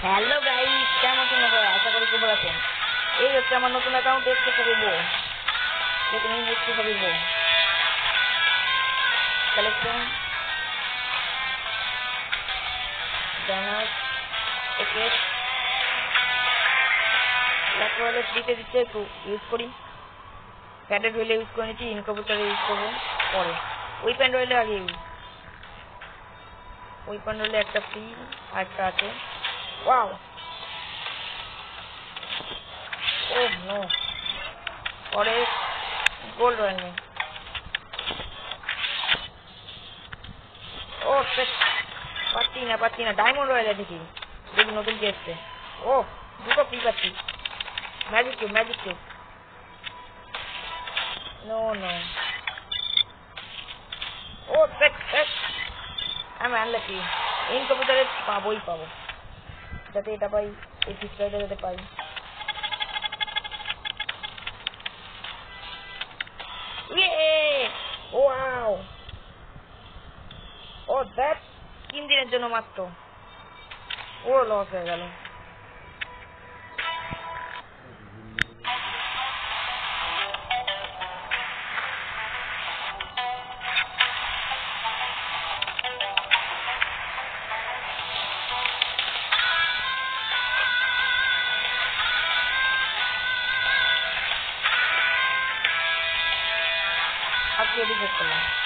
Hello guys, কেমন আছেন আপনারা? আশা করি খুব ভালো আছেন। এই হচ্ছে আমার নতুন অ্যাকাউন্ট, দেখতে পারব দেখুন, এই দেখতে পারব কালেকশন ব্যানার ওকে তারপরে ফ্রিতে দিচ্ছে, একটু ইউজ করি। প্যাডেড রয়েলে ইউজ করে নিচ্ছি, ইনকম্পিউটারে ইউজ করবো পরে। ওয়েপন রয়েলে আগে ইউজ, ওয়েপন রয়েলে একটা ফ্রি আর একটা আছে। ওয়াও, ও নো, পরে গোল্ড রয়েল নেই। ও পাচ্ছি না ডায়মন্ড রয়েলে দেখি দেখি নতুন কি এসছে। ও দুটো ফ্রি পাচ্ছি, ম্যাজিক কিউব নো নো। ও আমি আনলাকি, ইনকম্পিউটারে পাবো যাতে এটা পাই, এই ফিচারটা যাতে পাই। ওয়াও, ও দ্যাট 3 দিনের জন্য মাত্র, ও লস হয়ে গেল। আজকে রিসেট করলাম।